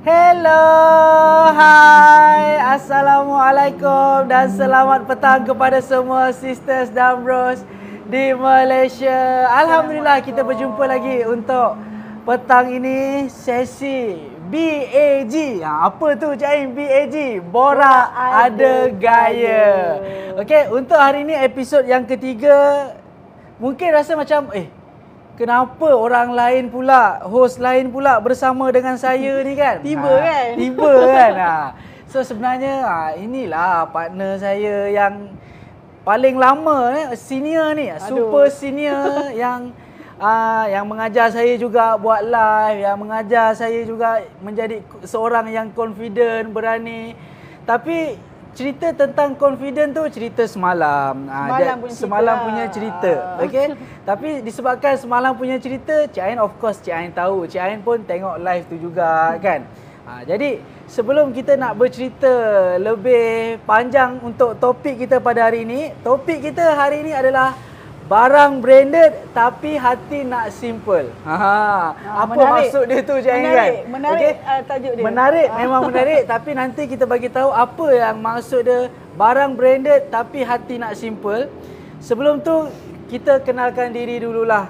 Hello, hai, Assalamualaikum dan selamat petang kepada semua sisters dan bros di Malaysia. Alhamdulillah kita berjumpa lagi untuk petang ini sesi BAG. Apa tu Cik Ain? BAG, Borak Ada Gaya. Okey, untuk hari ini episod yang ketiga. Mungkin rasa macam kenapa orang lain pula, host lain pula bersama dengan saya ni kan? Tiba kan? So sebenarnya inilah partner saya yang paling lama, senior ni, super senior yang mengajar saya juga buat live, yang mengajar saya juga menjadi seorang yang confident, berani. Tapi cerita tentang confident tu cerita semalam. Semalam punya cerita. Okey. Tapi disebabkan semalam punya cerita, Cik Ain of course Cik Ain tahu. Cik Ain pun tengok live tu juga kan. Jadi sebelum kita nak bercerita lebih panjang untuk topik kita pada hari ini, topik kita hari ini adalah barang branded tapi hati nak simple. Apa menarik. Maksud dia tu Cik Ain kan? Menarik tajuk dia. Menarik, memang menarik. Tapi nanti kita bagi tahu apa yang maksud dia barang branded tapi hati nak simple. Sebelum tu kita kenalkan diri dululah.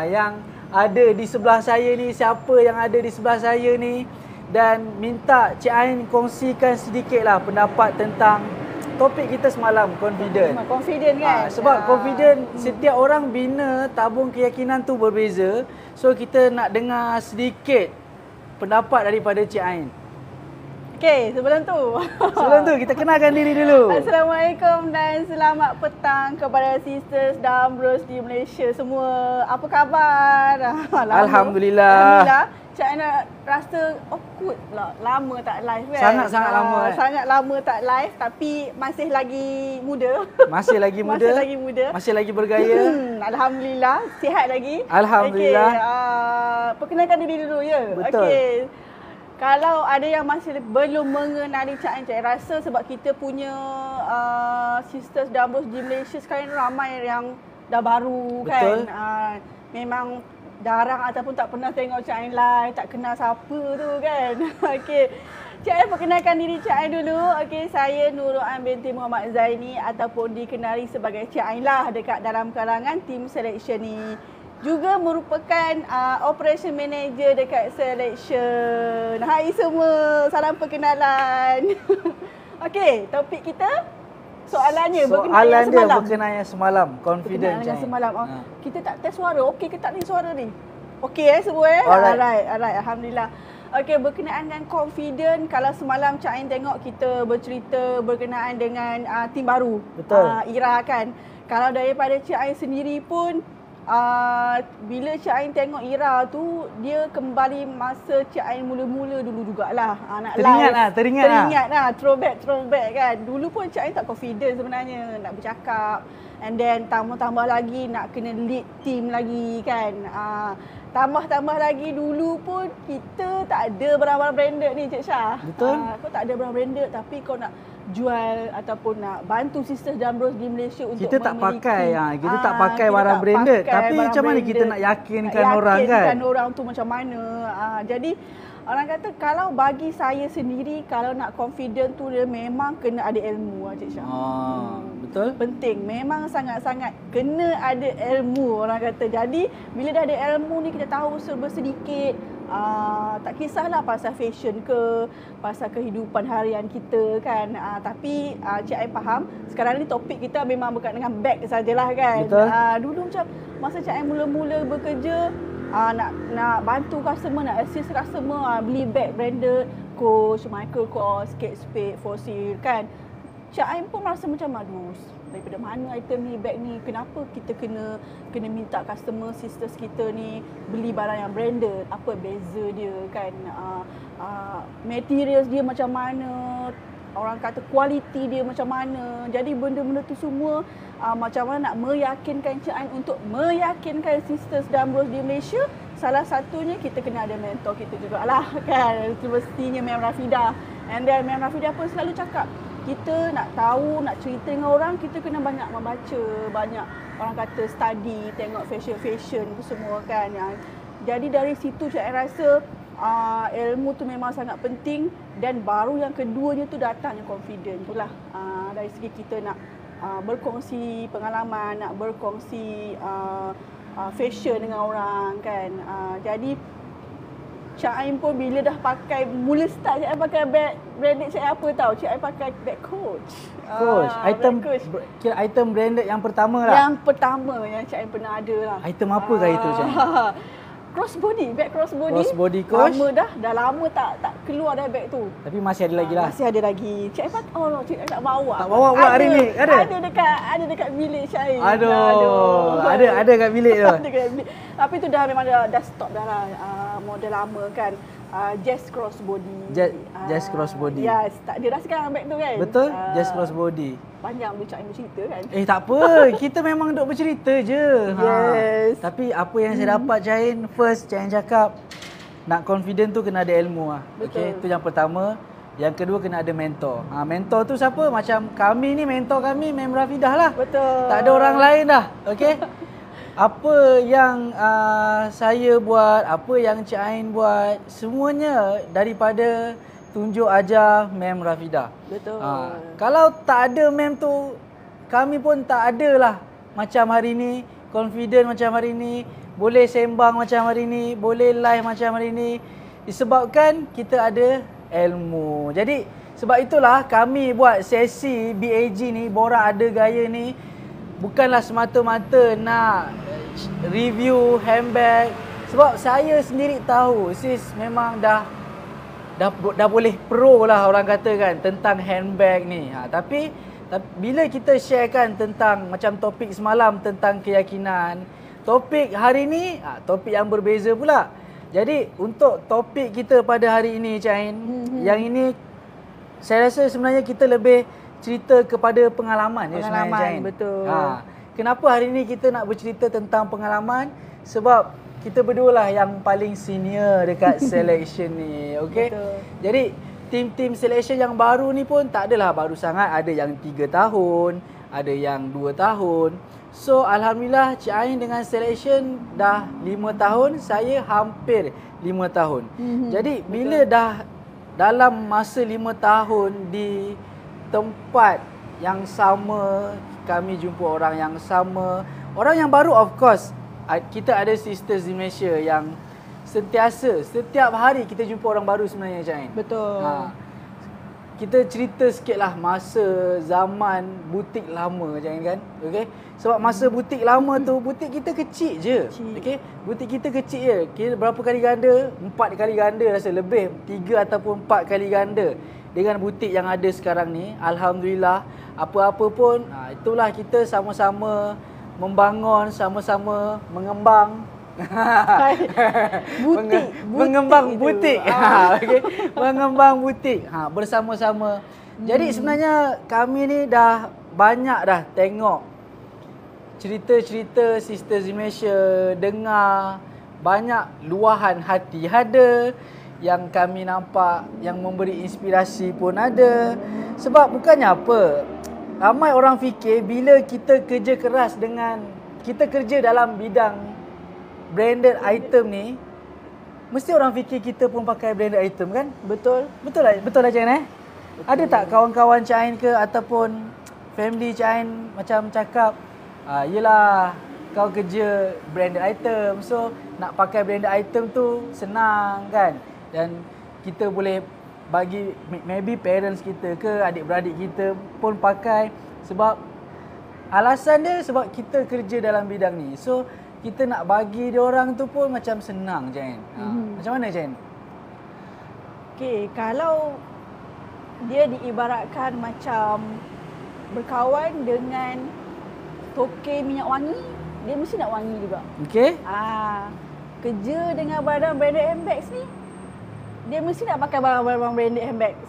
Yang ada di sebelah saya ni, siapa yang ada di sebelah saya ni, dan minta Cik Ain kongsikan sedikitlah pendapat tentang topik kita semalam, confident. Confident kan? Sebab confident, setiap orang bina tabung keyakinan tu berbeza. So kita nak dengar sedikit pendapat daripada Cik Ain. Okey, sebelum tu kita kenalkan diri dulu. Assalamualaikum dan selamat petang kepada sisters dan bros di Malaysia semua. Apa khabar? Alhamdulillah. Cik Ain rasa awkward pula. Lama tak live kan? Sangat-sangat lama. Sangat lama tak live tapi masih lagi muda. Masih lagi Masih lagi bergaya. Alhamdulillah. Sihat lagi. Alhamdulillah. Okay, perkenalkan diri dulu ya. Betul. Okay. Kalau ada yang masih belum mengenali Cik Ain, Cik Ain rasa sebab kita punya sisters dan bros di Malaysia sekarang ramai yang dah baru. Betul. Kan. Memang jarang ataupun tak pernah tengok Cik Ain live, tak kenal siapa tu kan. Okey. Cik Ain perkenalkan diri Cik Ain dulu. Okey, saya Nurul Ain binti Muhammad Zaini ataupun dikenali sebagai Cik Ain lah dekat dalam kalangan tim selection ni. Juga merupakan operation manager dekat selection. Hai semua, salam perkenalan. Okey, topik kita soalannya berkenaan semalam, confident Cik Ain. Semalam. Kita tak test suara. Okey ke tak ni suara ni? Okey semua Alright. Alhamdulillah. Okey, berkenaan dengan confident, kalau semalam Cik Ain tengok kita bercerita berkenaan dengan tim baru. Betul. Ira kan. Kalau daripada Cik Ain sendiri pun bila Cik Ain tengok Ira tu, dia kembali masa Cik Ain mula-mula dulu jugalah. Nak teringat lah. Throwback kan. Dulu pun Cik Ain tak confident sebenarnya nak bercakap. And then tambah-tambah lagi nak kena lead team lagi kan. Tambah-tambah lagi dulu pun kita tak ada barang-barang branded ni Cik Syah. Betul. Kau tak ada barang branded tapi kau nak jual ataupun nak bantu sisters dan bros di Malaysia untuk kita tak pakai barang branded, tapi macam mana kita nak yakinkan orang kan? Yakinkan orang tu macam mana. Jadi orang kata kalau bagi saya sendiri, kalau nak confident tu dia memang kena ada ilmu Cik Syah. Betul. Penting, memang sangat-sangat kena ada ilmu orang kata. Jadi bila dah ada ilmu ni kita tahu serba sedikit. Tak kisahlah pasal fashion ke, pasal kehidupan harian kita kan. Tapi Cik Ain faham, sekarang ni topik kita memang berkaitan dengan bag sajalah kan. Betul. Dulu macam masa Cik Ain mula-mula bekerja, nak bantu customer, nak assist customer, beli bag branded, Coach, Michael Kors, Kate Spade, Fossil kan. Cik Ain pun rasa macam aduh, daripada mana item ni, bag ni, kenapa kita kena minta customer sisters kita ni beli barang yang branded, apa beza dia kan, materials dia macam mana, orang kata kualiti dia macam mana. Jadi benda-benda tu semua macam mana nak meyakinkan Cik Ain untuk meyakinkan sisters dan bros di Malaysia. Salah satunya kita kena ada mentor kita jugalah kan, mestinya Ma'am Rafidah. And then Ma'am Rafidah pun selalu cakap, kita nak tahu, nak cerita dengan orang, kita kena banyak membaca, banyak orang kata study, tengok fashion tu semua kan. Jadi dari situ saya rasa ilmu tu memang sangat penting, dan baru yang keduanya tu datangnya confident. Itulah dari segi kita nak berkongsi pengalaman, nak berkongsi fashion dengan orang kan. Jadi Cik Ain pun bila dah pakai, mula start Cik Ain pakai bag branded Cik Ain apa tahu? Cik Ain pakai bag Coach. Coach, item Coach. Kira item branded yang pertama lah. Yang pertama yang Cik Ain pernah ada lah. Item apa kah itu Cik Ain? Crossbody, bag crossbody. Crossbody Coach. Lama dah lama tak keluar dah bag tu. Tapi masih ada lagi lah. Masih ada lagi. Cik Ain Cik Ain tak bawa. Tak bawa pula hari ni? Ada? Ada dekat bilik Cik Ain. Aduh. Ada kat bilik tu. Ada kat bilik. Tapi tu dah memang dah stop dah lah. Model lama kan. Just crossbody. Just crossbody. Yes, tak dia dah sekarang bag tu kan. Betul? Just crossbody. Panjang Cik Ain bercerita kan. Tak apa. Kita memang duk bercerita je. Yes. Tapi apa yang saya dapat Cik Ain, first Cik Ain cakap nak confident tu kena ada ilmu lah. Okey, itu yang pertama. Yang kedua kena ada mentor. Mentor tu siapa? Macam kami ni, mentor kami Mem Rafidah lah. Betul. Tak ada orang lain dah. Okey. Apa yang saya buat, apa yang Cik Ain buat, semuanya daripada tunjuk ajar Mem Rafidah. Betul. Kalau tak ada Mem tu, kami pun tak ada lah macam hari ni, confident macam hari ni, boleh sembang macam hari ni, boleh live macam hari ni, disebabkan kita ada ilmu. Jadi sebab itulah kami buat sesi BAG ni, Borak Ada Gaya ni, bukanlah semata-mata nak review handbag. Sebab saya sendiri tahu sis memang dah boleh pro lah orang kata kan tentang handbag ni. Tapi bila kita sharekan tentang macam topik semalam tentang keyakinan, topik hari ni topik yang berbeza pula. Jadi untuk topik kita pada hari ini Cik Ain, yang ini saya rasa sebenarnya kita lebih cerita kepada pengalaman je sebenarnya Cik Ain. Betul. Kenapa hari ni kita nak bercerita tentang pengalaman? Sebab kita berdua lah yang paling senior dekat selection ni, okey? Jadi tim-tim selection yang baru ni pun tak adalah baru sangat, ada yang 3 tahun, ada yang 2 tahun. So alhamdulillah Cik Ain dengan selection dah 5 tahun, saya hampir 5 tahun. Jadi bila dah dalam masa 5 tahun di tempat yang sama, kami jumpa orang yang sama, orang yang baru of course. Kita ada sisters di Malaysia yang sentiasa, setiap hari kita jumpa orang baru sebenarnya Cik Ain. Betul. Kita cerita sikit lah masa zaman butik lama Cik Ain kan. Okay? Sebab masa butik lama tu, butik kita kecil je. Okay? Butik kita kecil je. Kira berapa kali ganda? 4 kali ganda rasa lebih. 3 ataupun 4 kali ganda. Dengan butik yang ada sekarang ni, alhamdulillah, apa-apa pun, itulah kita sama-sama membangun, sama-sama mengembang. Mengembang butik. Okay. Mengembang butik bersama-sama. Jadi sebenarnya kami ni dah banyak dah tengok cerita-cerita sisters di Malaysia, dengar banyak luahan hati ada, yang kami nampak yang memberi inspirasi pun ada. Sebab bukannya apa, ramai orang fikir bila kita kerja keras dengan, kita kerja dalam bidang branded item ni, mesti orang fikir kita pun pakai branded item kan? Betul. Betul lah Cik Ain Ada tak kawan-kawan Cik Ain ke ataupun family Cik Ain macam cakap, yelah kau kerja branded item, so nak pakai branded item tu senang kan? Dan kita boleh bagi maybe parents kita ke adik-beradik kita pun pakai, sebab alasan dia sebab kita kerja dalam bidang ni. So kita nak bagi dia orang tu pun macam senang Cik Ain. Macam mana Cik Ain? Okey, kalau dia diibaratkan macam berkawan dengan tokey minyak wangi, dia mesti nak wangi juga. Okey. Kerja dengan barang branded handbags ni, dia mesti nak pakai barang-barang branded handbags.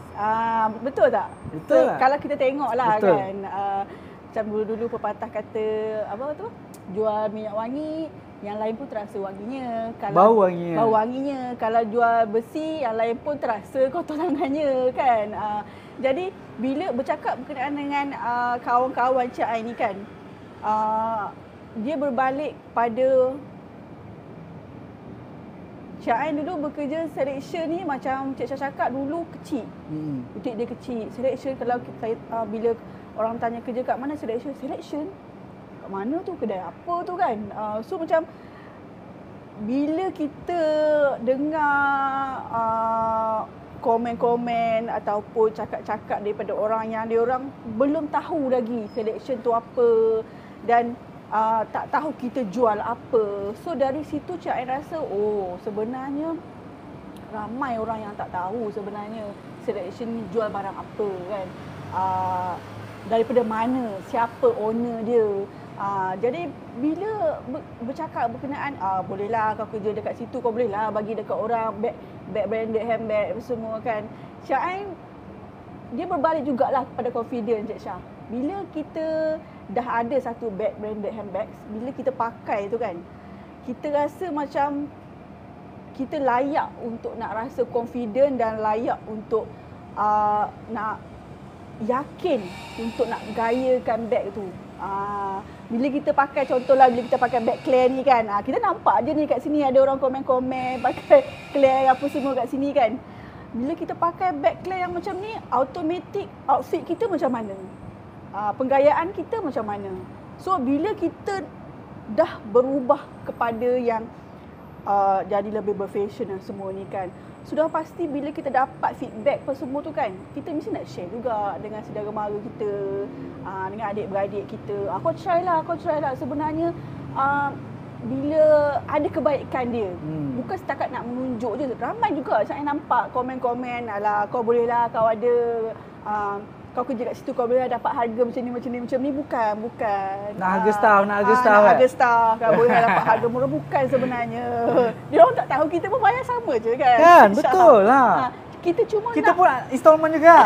Betul tak? Betul lah. Kalau kita tengok lah betul. Kan, macam dulu-dulu pepatah kata, apa tu? Jual minyak wangi, yang lain pun terasa wanginya. Kalau bau wanginya. Bau wanginya. Kalau jual besi, yang lain pun terasa kotor tangannya kan. Jadi bila bercakap berkenaan dengan kawan-kawan Cik Ain ni kan, dia berbalik pada Cik Ain dulu bekerja selection ni macam Cik Syah cakap dulu kecil. Butik dia kecil. Selection kalau kita, bila orang tanya kerja kat mana selection? Selection? Kat mana tu? Kedai apa tu kan? So macam bila kita dengar komen-komen ataupun cakap-cakap daripada orang yang dia orang belum tahu lagi selection tu apa dan tak tahu kita jual apa. So dari situ Cik Ain rasa sebenarnya ramai orang yang tak tahu sebenarnya selection ni jual barang apa kan. Daripada mana, siapa owner dia. Jadi bila bercakap berkenaan bolehlah kau kerja dekat situ, kau bolehlah bagi dekat orang bag branded handbag semua kan. Cik Ain dia berbalik jugalah kepada confidence Cik Syah. Bila kita dah ada satu bag branded handbags, bila kita pakai tu kan, kita rasa macam kita layak untuk nak rasa confident dan layak untuk nak yakin untuk nak gayakan bag tu. Bila kita pakai, contohlah bila kita pakai bag Claire ni kan, kita nampak je ni kat sini ada orang komen-komen pakai Claire apa semua kat sini kan. Bila kita pakai bag Claire yang macam ni, automatic outfit kita macam mana? Penggayaan kita macam mana? So bila kita dah berubah kepada yang jadi lebih berfashion dan semua ni kan, sudah pasti bila kita dapat feedback apa semua tu kan, kita mesti nak share juga dengan saudara mara kita, dengan adik-beradik kita. Kau try lah. Sebenarnya bila ada kebaikan dia, bukan setakat nak menunjuk je. Ramai juga saya nampak komen-komen, alah kau boleh lah, kau ada kau kerja kat situ, kau boleh dapat harga macam ni. Bukan. Nak harga staff. Nak harga staff. Kau boleh dapat harga murah. Bukan sebenarnya. Dia orang tak tahu, kita pun bayar sama je kan. Kan, betul lah. Kita cuma kita pun installment juga.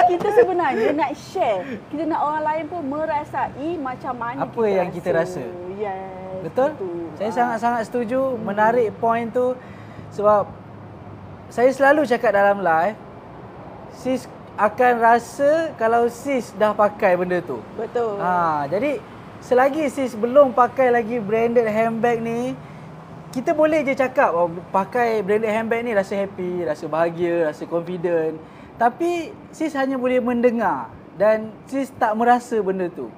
Kita sebenarnya nak share. Kita nak orang lain pun merasai macam mana apa yang kita rasa. Yes. Betul? Saya sangat-sangat setuju. Menarik point tu. Sebab saya selalu cakap dalam live, sis akan rasa kalau sis dah pakai benda tu. Betul. Jadi selagi sis belum pakai lagi branded handbag ni, kita boleh je cakap pakai branded handbag ni rasa happy, rasa bahagia, rasa confident. Tapi sis hanya boleh mendengar dan sis tak merasa benda tu.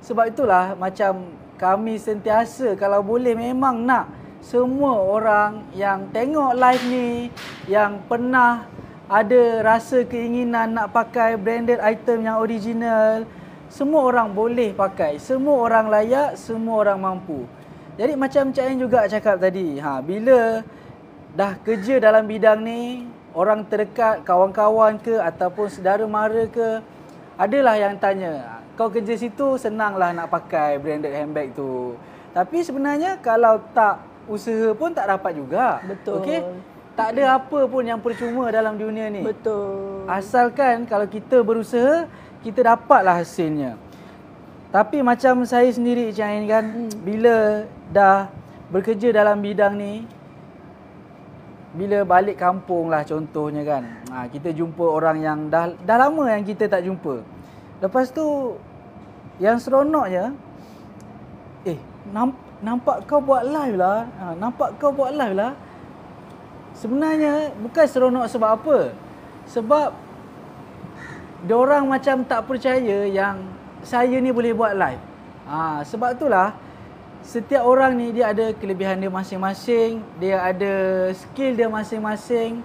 Sebab itulah macam kami sentiasa kalau boleh memang nak semua orang yang tengok live ni, yang pernah ada rasa keinginan nak pakai branded item yang original, semua orang boleh pakai, semua orang layak, semua orang mampu. Jadi macam Cik Ain juga cakap tadi, bila dah kerja dalam bidang ni, orang terdekat, kawan-kawan ke ataupun saudara mara ke, adalah yang tanya, kau kerja situ senanglah nak pakai branded handbag tu. Tapi sebenarnya kalau tak usaha pun tak dapat juga. Betul. Okey? Tak ada apa pun yang percuma dalam dunia ni. Betul. Asalkan kalau kita berusaha, kita dapatlah hasilnya. Tapi macam saya sendiri Cik Ain kan, bila dah bekerja dalam bidang ni, bila balik kampung lah contohnya kan, kita jumpa orang yang dah lama yang kita tak jumpa. Lepas tu, yang seronoknya, nampak kau buat live lah. Sebenarnya bukan seronok sebab apa? Sebab diorang macam tak percaya yang saya ni boleh buat live. Sebab itulah setiap orang ni dia ada kelebihan dia masing-masing, dia ada skill dia masing-masing.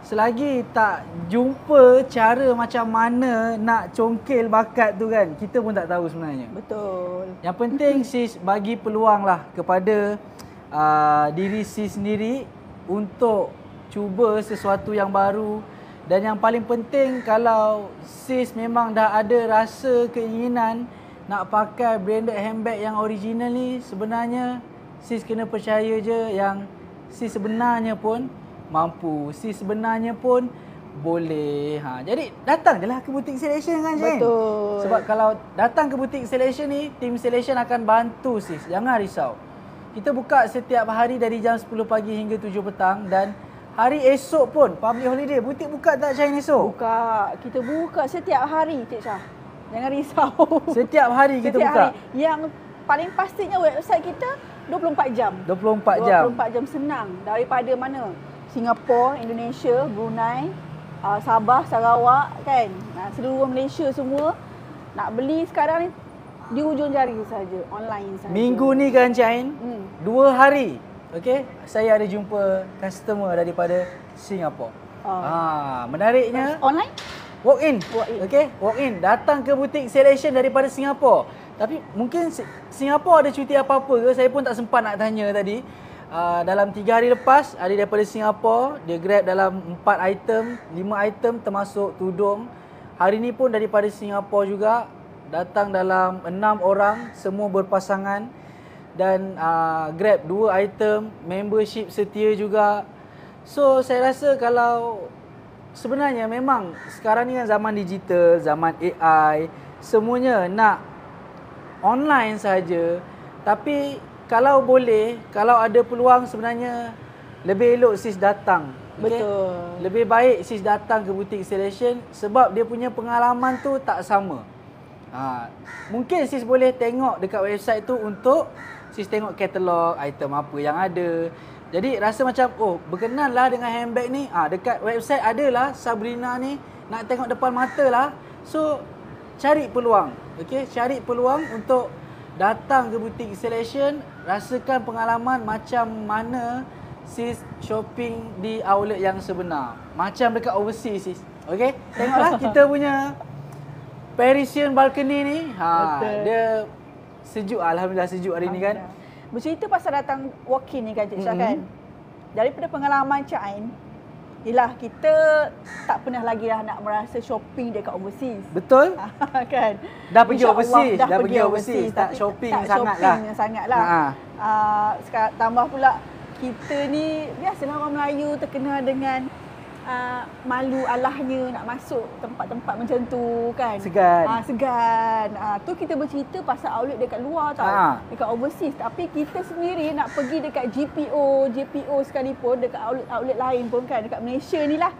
Selagi tak jumpa cara macam mana nak congkel bakat tu kan, kita pun tak tahu sebenarnya. Betul. Yang penting sis bagi peluang lah kepada diri sis sendiri untuk cuba sesuatu yang baru. Dan yang paling penting, kalau sis memang dah ada rasa keinginan nak pakai branded handbag yang original ni, sebenarnya sis kena percaya je yang sis sebenarnya pun mampu, sis sebenarnya pun boleh. Jadi datang je lah ke butik selection kan, Jen? Betul. Sebab kalau datang ke butik selection ni, tim selection akan bantu sis. Jangan risau. Kita buka setiap hari dari jam 10 pagi hingga 7 petang dan hari esok pun public holiday. Butik buka tak Cik Ain esok? Buka. Kita buka setiap hari Cik Syah. Jangan risau. Setiap hari kita setiap buka. Hari. Yang paling pastinya website kita 24 jam. 24 jam. 24 jam senang. Daripada mana? Singapura, Indonesia, Brunei, Sabah, Sarawak kan. Seluruh Malaysia semua nak beli sekarang ni di ujung jari saja, online saja. Minggu ni kan Cik Ain, 2 hari. Okey, saya ada jumpa customer daripada Singapura. Menariknya Online? walk in. Okey, walk in. Datang ke butik Selection daripada Singapura. Tapi mungkin Singapura ada cuti apa-apa ke? Saya pun tak sempat nak tanya tadi. Dalam 3 hari lepas, ada daripada Singapura. Dia grab dalam 4 item, 5 item termasuk tudung. Hari ni pun daripada Singapura juga. Datang dalam 6 orang, semua berpasangan. Dan grab 2 item, membership setia juga. So saya rasa kalau sebenarnya memang sekarang ni kan zaman digital, zaman AI, semuanya nak online saja. Tapi kalau boleh, kalau ada peluang sebenarnya lebih elok sis datang. Okay? Betul. Lebih baik sis datang ke butik Selection sebab dia punya pengalaman tu tak sama. Mungkin sis boleh tengok dekat website tu untuk sis tengok katalog item apa yang ada. Jadi rasa macam berkenan lah dengan handbag ni. Dekat website adalah Sabrina ni, nak tengok depan mata lah. So cari peluang. Okay? Cari peluang untuk datang ke butik Selection, rasakan pengalaman macam mana sis shopping di outlet yang sebenar. Macam dekat overseas sis. Okay? Tengoklah kita punya Parisian balcony ni. Dia sejuk. Alhamdulillah sejuk hari ni kan. Bercerita pasal datang walk-in ni kan Cik Syah kan. Daripada pengalaman Cik Ain, yelah kita tak pernah lagi lah nak merasa shopping dekat overseas. Betul. Kan. Dah pergi overseas, dah pergi overseas, tak shopping sangatlah. Sekarang tambah pula kita ni biasalah orang Melayu terkenal dengan malu alahnya nak masuk tempat-tempat macam tu kan. Segan. Tu kita bercerita pasal outlet dekat luar tau. Dekat overseas. Tapi kita sendiri nak pergi dekat GPO sekalipun, dekat outlet lain pun kan, dekat Malaysia ni lah.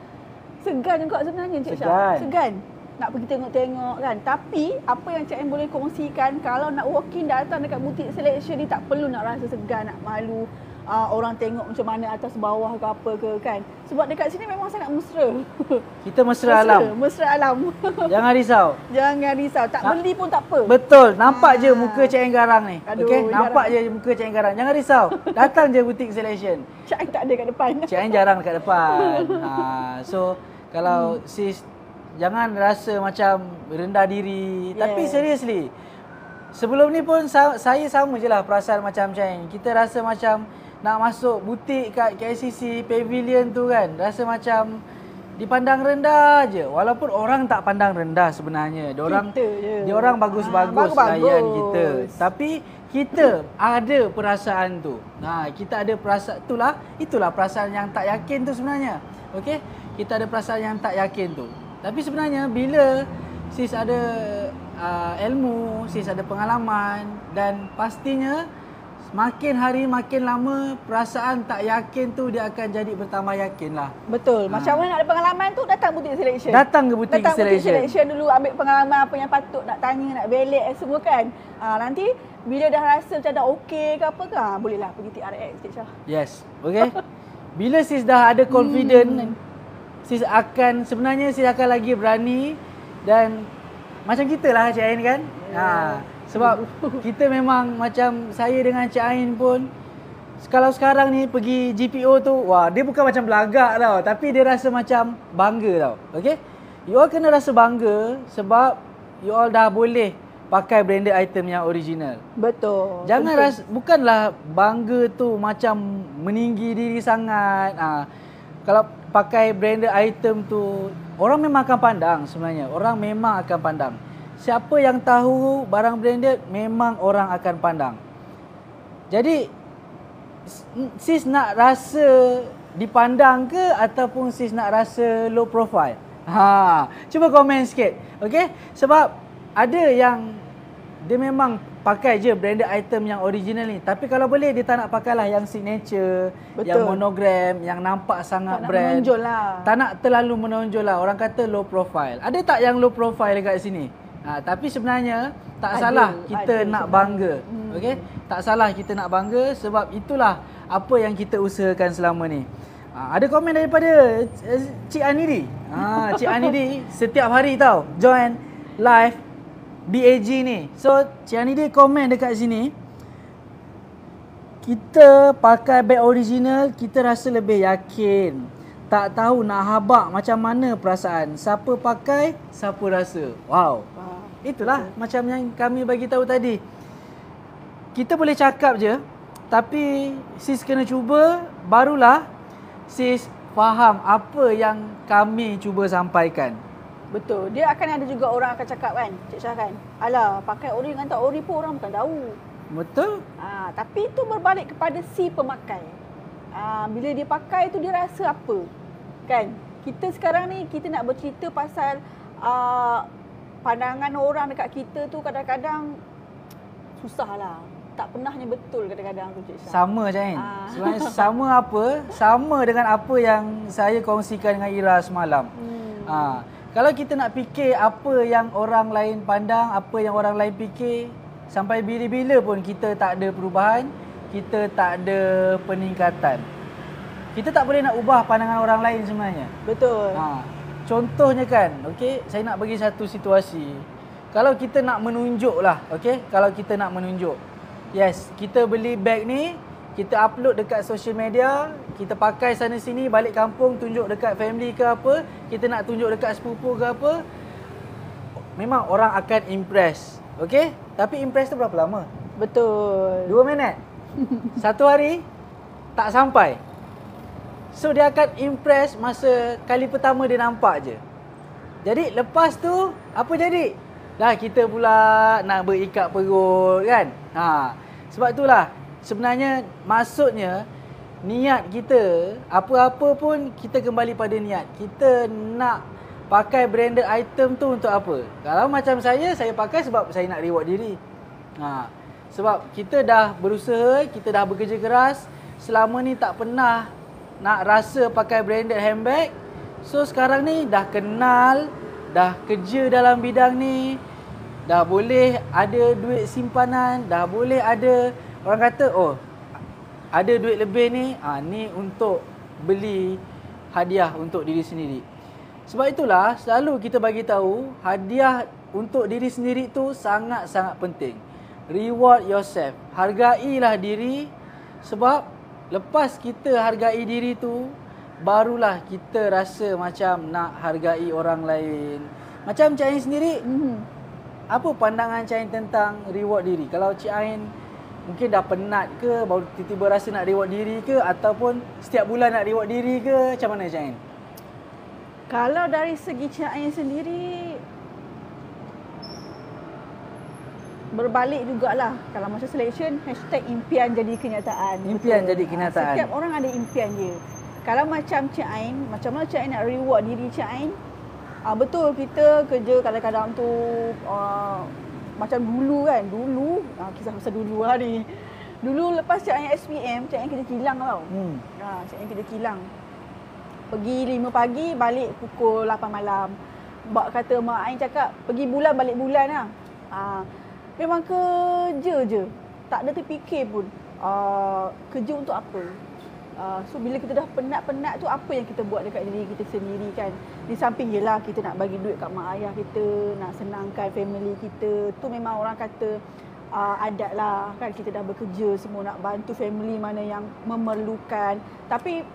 Segan juga sebenarnya Cik Syah. Segan. Nak pergi tengok-tengok kan. Tapi apa yang Cik Ain boleh kongsikan, kalau nak walk in datang dekat butik Selection ni tak perlu nak rasa segan, nak malu. Orang tengok macam mana atas bawah ke apa ke kan. Sebab dekat sini memang sangat mesra. Kita mesra alam. Mesra alam. Jangan risau. Jangan risau. Tak beli pun tak apa. Betul. Nampak je muka Cik Ain garang ni. Aduh, nampak je muka Cik Ain garang. Jangan risau. Datang je butik Selection. Cik Ain tak ada kat depan. Cik Ain jarang dekat depan. So kalau sis jangan rasa macam rendah diri. Tapi seriously, sebelum ni pun saya sama je lah perasaan macam Cik Ain. Kita rasa macam nak masuk butik kat KLCC Pavilion tu kan, rasa macam dipandang rendah je. Walaupun orang tak pandang rendah sebenarnya. Diorang bagus-bagus layan kita. Tapi kita ada perasaan tu. Kita ada perasaan itulah perasaan yang tak yakin tu sebenarnya. Okey? Kita ada perasaan yang tak yakin tu. Tapi sebenarnya bila sis ada ilmu, sis ada pengalaman, dan pastinya makin hari makin lama perasaan tak yakin tu dia akan jadi bertambah yakin lah. Betul. Macam mana nak ada pengalaman tu, datang butik Selection. Datang ke butik Selection dulu, ambil pengalaman apa yang patut nak tanya, nak belik semua kan. Nanti bila dah rasa macam dah okey ke apa ke, bolehlah pergi TRX Cik Syah. Yes. Okay. Bila sis dah ada confident, sis akan lagi berani. Dan macam kita lah Cik Ain kan. Sebab kita memang macam saya dengan Cik Ain pun, kalau sekarang ni pergi GPO tu, dia bukan macam belagak tau, tapi dia rasa macam bangga tau. Okay? You all kena rasa bangga sebab you all dah boleh pakai branded item yang original. Betul. Jangan rasa, bukanlah bangga tu macam meninggi diri sangat. Kalau pakai branded item tu, orang memang akan pandang sebenarnya. Orang memang akan pandang. Siapa yang tahu barang branded, memang orang akan pandang. Jadi, sis nak rasa dipandang ke ataupun sis nak rasa low profile? Cuba komen sikit. Okay? Sebab ada yang dia memang pakai je branded item yang original ni. Tapi kalau boleh dia tak nak pakailah yang signature, yang monogram, yang nampak sangat brand. Tak nak menonjol lah. Tak nak terlalu menonjol lah. Orang kata low profile. Ada tak yang low profile dekat sini? Tapi sebenarnya tak salah kita nak bangga. Okay? tak salah kita nak bangga sebab itulah apa yang kita usahakan selama ni. Ada komen daripada Cik Anidi. Cik Anidi setiap hari tau join live BAG ni. So Cik Anidi komen dekat sini, kita pakai beg original, kita rasa lebih yakin. Tak tahu nak habaq macam mana perasaan. Siapa pakai, siapa rasa. Wow. Itulah macam yang kami bagi tahu tadi. Kita boleh cakap je, tapi sis kena cuba, barulah sis faham apa yang kami cuba sampaikan. Betul. Dia akan ada juga orang akan cakap kan, Cik Syah kan. Alah, pakai ori dengan tak ori pun orang bukan tahu. Betul. Tapi itu berbalik kepada si pemakai. Bila dia pakai tu dia rasa apa? Kan? Kita sekarang ni kita nak bercerita pasal pandangan orang dekat kita tu kadang-kadang susah lah. Tak pernahnya betul kadang-kadang tu Cik Syah. Sama Jain. Sebenarnya sama apa? Sama dengan apa yang saya kongsikan dengan Ira semalam. Kalau kita nak fikir apa yang orang lain pandang, apa yang orang lain fikir, sampai bila-bila pun kita tak ada perubahan, kita tak ada peningkatan. Kita tak boleh nak ubah pandangan orang lain sebenarnya. Betul. Contohnya kan, okey, saya nak bagi satu situasi. Kalau kita nak menunjuk lah, okey, kalau kita nak menunjuk. Yes, kita beli beg ni, kita upload dekat social media, kita pakai sana sini, balik kampung tunjuk dekat family ke apa, kita nak tunjuk dekat sepupu ke apa, memang orang akan impress. Okey? Tapi impress tu berapa lama? Betul. 2 minit? 1 hari? Tak sampai. So dia akan impress masa kali pertama dia nampak je. Jadi lepas tu apa jadi? Dah kita pula nak berikat perut kan? Sebab itulah sebenarnya maksudnya niat kita, apa-apa pun kita kembali pada niat. Kita nak pakai branded item tu untuk apa? Kalau macam saya pakai sebab saya nak reward diri. Sebab kita dah berusaha, kita dah bekerja keras, selama ni tak pernah nak rasa pakai branded handbag. So sekarang ni dah kenal, dah kerja dalam bidang ni, dah boleh ada duit simpanan, dah boleh ada, orang kata oh ada duit lebih ni, ni untuk beli hadiah untuk diri sendiri. Sebab itulah selalu kita bagi tahu hadiah untuk diri sendiri tu sangat-sangat penting. Reward yourself. Hargailah diri, sebab lepas kita hargai diri tu, barulah kita rasa macam nak hargai orang lain. Macam Cik Ain sendiri, apa pandangan Cik Ain tentang reward diri? Kalau Cik Ain mungkin dah penat ke, baru tiba-tiba rasa nak reward diri ke, ataupun setiap bulan nak reward diri ke, macam mana Cik Ain? Kalau dari segi Cik Ain sendiri, berbalik jugalah. Kalau masa selection, #impian jadi kenyataan. Impian jadi kenyataan. Setiap orang ada impian dia. Kalau macam Cik Ain, macam mana Cik Ain nak reward diri Cik Ain? Betul, kita kerja kadang-kadang tu macam dulu kan. Kisah masa dulu lah ni. Dulu lepas Cik Ain SPM, Cik Ain kerja kilang tau. Cik Ain kerja kilang. Pergi 5 pagi, balik pukul 8 malam. Mak kata, mak Ain cakap, pergi bulan balik bulan lah. Memang kerja je. Tak ada terfikir pun kerja untuk apa. So bila kita dah penat-penat tu, apa yang kita buat dekat diri kita sendiri kan. Di samping yelah kita nak bagi duit kat mak ayah kita, nak senangkan family kita. Tu memang orang kata adat lah kan. Kita dah bekerja semua nak bantu family mana yang memerlukan. Tapi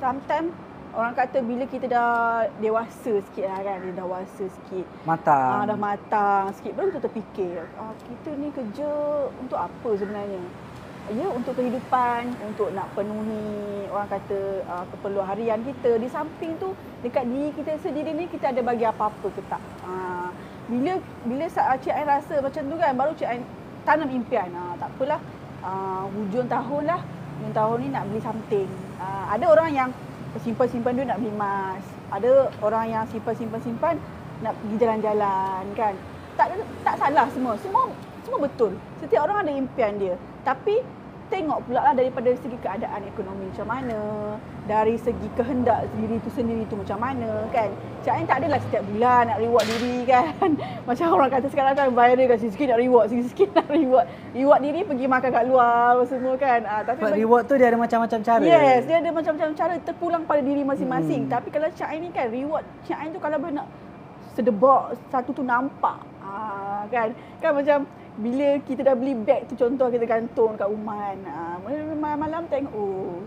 sometimes orang kata bila kita dah dewasa sikit lah kan, dia dah dewasa sikit, matang, dah matang sikit, baru kita terfikir kita ni kerja untuk apa sebenarnya. Ya, untuk kehidupan, untuk nak penuhi orang kata keperluan harian kita. Di samping tu, dekat diri kita sendiri ni kita ada bagi apa-apa ke tak. Bila Cik Ain rasa macam tu kan, baru Cik Ain tanam impian. Tak apalah, hujung tahun lah, hujung tahun ni nak beli something. Ada orang yang simpan-simpan duit nak beli emas. Ada orang yang simpan nak pergi jalan-jalan kan. Tak salah semua betul. Setiap orang ada impian dia. Tapi tengok pula lah daripada segi keadaan ekonomi macam mana, dari segi kehendak diri tu sendiri tu macam mana kan. Cik Ain tak adalah setiap bulan nak reward diri kan. Macam orang kata sekarang kan viral kan, sikit-sikit nak reward, sikit-sikit nak reward. Reward diri pergi makan kat luar semua kan. Tapi reward tu dia ada macam-macam cara. Yes, dia ada macam-macam cara, terpulang pada diri masing-masing. Tapi kalau Cik Ain ni kan, reward Cik Ain tu kalau boleh nak sedebak satu tu nampak. Kan macam bila kita dah beli beg tu, contoh kita gantung kat rumah kan. Malam-malam tengok, oh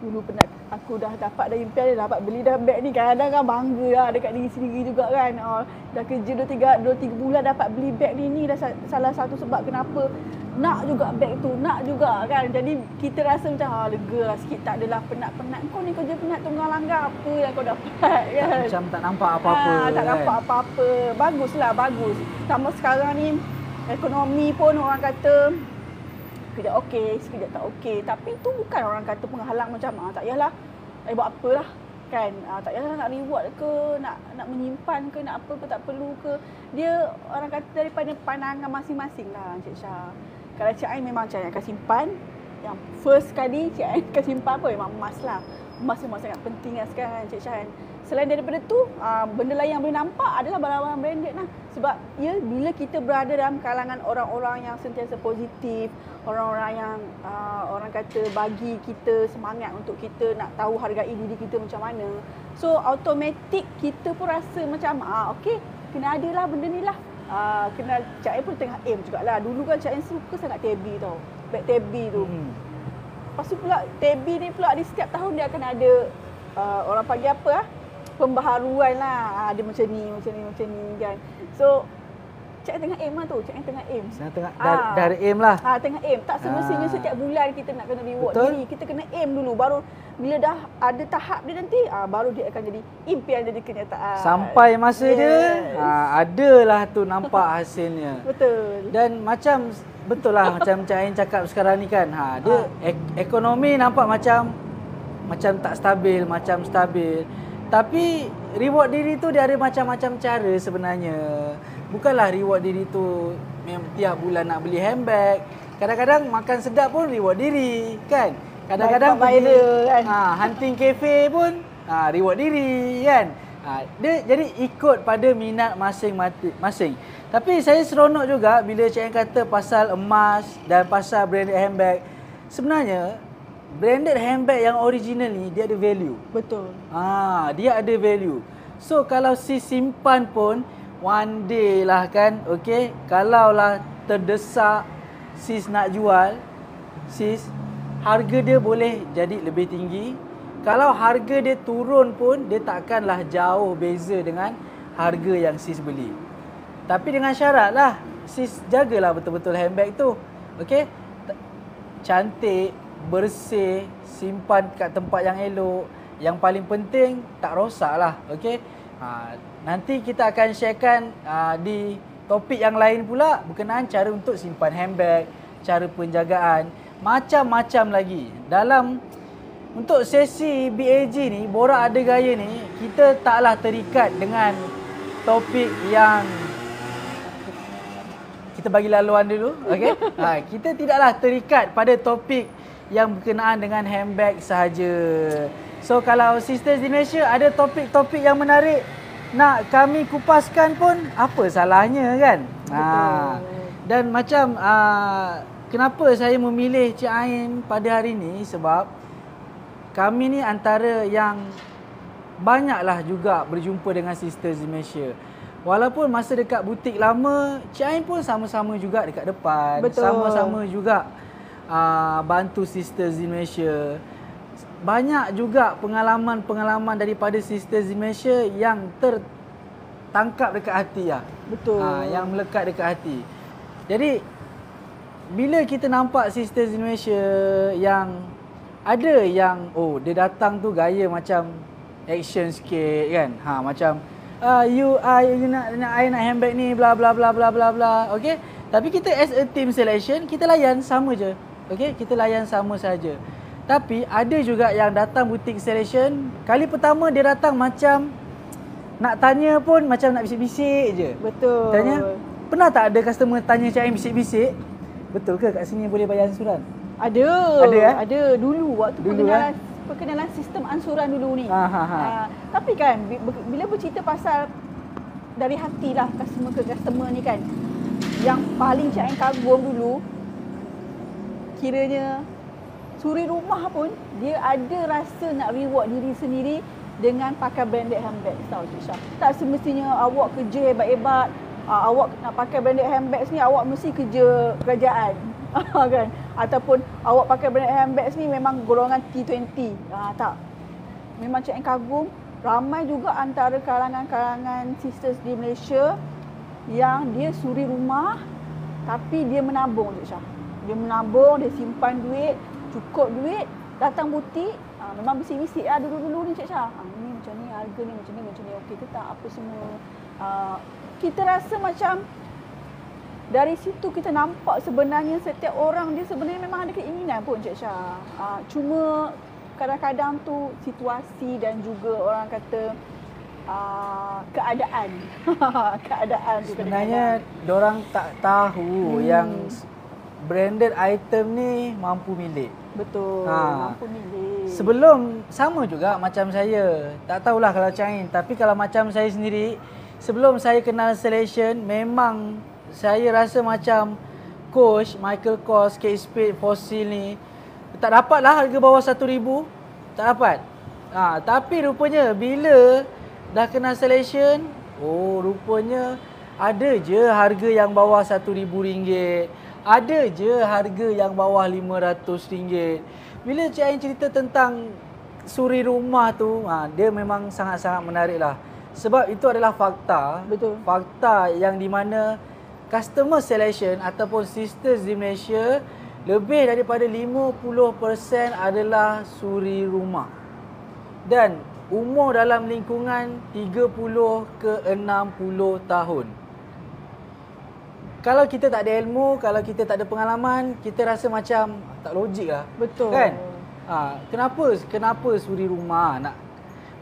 dulu pernah aku dah dapat dah impian, dah dapat beli dah beg ni. Kadang-kadang kan bangga lah dekat diri sendiri juga kan. Dah kerja 2-3 bulan dapat beli beg ni dah salah satu sebab kenapa nak juga beg tu, nak juga kan. Jadi kita rasa macam lega lah sikit, tak adalah penat-penat. Kau ni kerja penat tunggang langgar apa yang kau dapat kan. Macam tak nampak apa-apa. Tak nampak apa-apa. Baguslah, bagus. Sama sekarang ni ekonomi pun orang kata sekejap okey, sekejap tak okey. Tapi tu bukan orang kata penghalang macam tak payahlah buat apalah kan. Tak payahlah nak reward ke, nak menyimpan ke, nak apa ke, tak perlu ke. Dia orang kata daripada pandangan masing-masing lah Encik Syah. Kalau Cik Ain memang Cik Ain akan simpan, yang first kali Cik Ain akan simpan apa? Memang emas lah. Emas memang sangat penting lah sekarang Encik Syah. Selain daripada tu, benda lain yang boleh nampak adalah barang-barang branded lah. Sebab ya, bila kita berada dalam kalangan orang-orang yang sentiasa positif, orang-orang yang orang kata bagi kita semangat untuk kita nak tahu hargai diri kita macam mana. So automatik kita pun rasa macam okey, kena ada lah benda ni lah. Kena. Cik Ain pun tengah aim jugalah. Dulu kan Cik Ain suka sangat Tabby tau. Beg Tabby tu. Lepas tu pula Tabby ni pula di setiap tahun dia akan ada orang panggil apa pembaharuan lah. Dia macam ni kan. So Cik Ain tengah aim lah tu. Cik Ain tengah aim. Dari aim lah. Tengah aim. Tak semestinya setiap bulan kita nak kena reward Betul. diri. Kita kena aim dulu. Baru bila dah ada tahap dia nanti, baru dia akan jadi impian, jadi kenyataan. Sampai masa dia, adalah tu nampak hasilnya. Betul. Dan macam, betul lah macam Cik Ain cakap sekarang ni kan. Dia ekonomi nampak macam tak stabil, macam stabil. Tapi reward diri tu dia ada macam-macam cara sebenarnya. Bukanlah reward diri tu tiap bulan nak beli handbag. Kadang-kadang makan sedap pun reward diri kan. Kadang-kadang pergi hunting cafe pun reward diri kan. Dia jadi ikut pada minat masing-masing. Tapi saya seronok juga bila Cik Ain kata pasal emas dan pasal branded handbag. Sebenarnya branded handbag yang original ni dia ada value. Betul. Dia ada value. So kalau sis simpan pun one day lah kan, okey, kalau lah terdesak sis nak jual, sis harga dia boleh jadi lebih tinggi. Kalau harga dia turun pun dia takkanlah jauh beza dengan harga yang sis beli. Tapi dengan syarat lah sis jagalah betul-betul handbag tu. Okey, cantik, bersih, simpan kat tempat yang elok. Yang paling penting tak rosak lah. Okey. Nanti kita akan sharekan di topik yang lain pula berkenaan cara untuk simpan handbag, cara penjagaan, macam-macam lagi. Dalam untuk sesi BAG ni, Borak Ada Gaya ni, kita taklah terikat dengan topik yang kita bagi laluan dulu, okey? Kita tidaklah terikat pada topik yang berkenaan dengan handbag sahaja. So kalau Sisters di Malaysia ada topik-topik yang menarik nak kami kupaskan pun, apa salahnya kan? Dan macam kenapa saya memilih Cik Ain pada hari ni, sebab kami ni antara yang banyaklah juga berjumpa dengan Sisters di Malaysia. Walaupun masa dekat butik lama, Cik Ain pun sama-sama juga dekat depan. Betul. Sama-sama juga bantu Sisters di Malaysia. Banyak juga pengalaman-pengalaman daripada Sisters di Malaysia yang tertangkap dekat hati lah. Betul. Yang melekat dekat hati. Jadi bila kita nampak Sisters di Malaysia yang ada yang dia datang tu gaya macam action sikit kan. Macam you nak I nak handbag ni bla bla bla bla bla bla. Okey. Tapi kita as a team selection kita layan sama je. Okey, kita layan sama saja. Tapi ada juga yang datang butik selection, kali pertama dia datang macam nak tanya pun macam nak bisik-bisik je. Betul. Tanya, pernah tak ada customer tanya Cik Ain bisik-bisik? Betul ke kat sini boleh bayar ansuran? Ada. Ada, Ada dulu waktu Dulu, perkenalan sistem ansuran dulu ni. Ha. Tapi kan bila bercerita pasal dari hati lah customer ke customer ni kan, yang paling Cik Ain kagum dulu, kiranya suri rumah pun dia ada rasa nak reward diri sendiri dengan pakai branded handbag. Tahu Cik Syah, tak semestinya awak kerja hebat-hebat, awak nak pakai branded handbags ni awak mesti kerja kerajaan. Kan, ataupun awak pakai branded handbags ni memang golongan T20. Tak, memang Cik Ain kagum ramai juga antara kalangan-kalangan sisters di Malaysia yang dia suri rumah tapi dia menabung, Cik Syah. Dia menabung, dia simpan duit, cukup duit, datang butik, memang bisik-bisik lah dulu-dulu ni Cik Syah. Ni macam ni, harga ni macam ni, okey ke tak, apa semua. Kita rasa macam dari situ kita nampak sebenarnya setiap orang dia sebenarnya memang ada keinginan pun Cik Syah. Cuma kadang-kadang tu situasi dan juga orang kata keadaan. Keadaan tu Sebenarnya diorang tak tahu yang branded item ni mampu milik. Betul, mampu milik. Sebelum sama juga macam saya. Tak tahulah kalau Cik Ain, tapi kalau macam saya sendiri, sebelum saya kenal Salation, memang saya rasa macam Coach, Michael Kors, Kate Spade, Fossil ni tak dapatlah harga bawah 1,000. Tak dapat. Tapi rupanya bila dah kenal Salation, rupanya ada je harga yang bawah RM1,000. Ada je harga yang bawah RM500. Bila Cik Ain cerita tentang suri rumah tu, dia memang sangat-sangat menarik lah. Sebab itu adalah fakta. Betul. Fakta yang di mana customer selection ataupun sisters di Malaysia, lebih daripada 50% adalah suri rumah. Dan umur dalam lingkungan 30 ke 60 tahun. Kalau kita tak ada ilmu, kalau kita tak ada pengalaman, kita rasa macam tak logik lah. Betul. Kan? Kenapa suri rumah?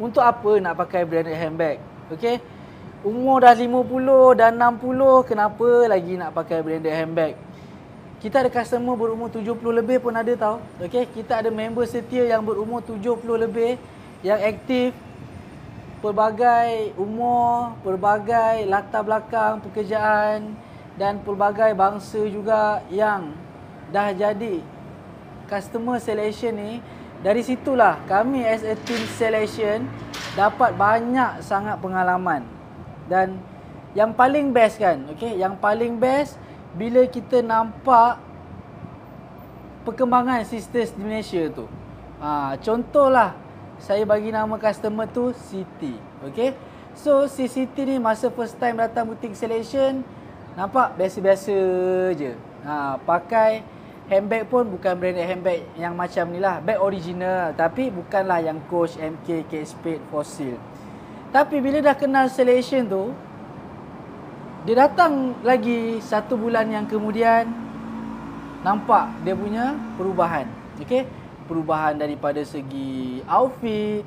Untuk apa nak pakai branded handbag? Okay? Umur dah 50 dan 60, kenapa lagi nak pakai branded handbag? Kita ada customer berumur 70 lebih pun ada tau. Okay? Kita ada member setia yang berumur 70 lebih, yang aktif, pelbagai umur, pelbagai latar belakang pekerjaan dan pelbagai bangsa juga yang dah jadi customer selection ni. Dari situlah kami as a team selection dapat banyak sangat pengalaman. Dan yang paling best kan, okay? Yang paling best bila kita nampak perkembangan sisters di Malaysia tu. Contohlah, saya bagi nama customer tu Siti. Okay? So si Siti ni masa first time datang butik Selection, nampak biasa-biasa je. Pakai handbag pun bukan branded handbag yang macam ni lah. Bag original, tapi bukanlah yang Coach, MK, Kate Spade, Fossil. Tapi bila dah kenal Selection tu, dia datang lagi 1 bulan yang kemudian, nampak dia punya perubahan. Okay? Perubahan daripada segi outfit,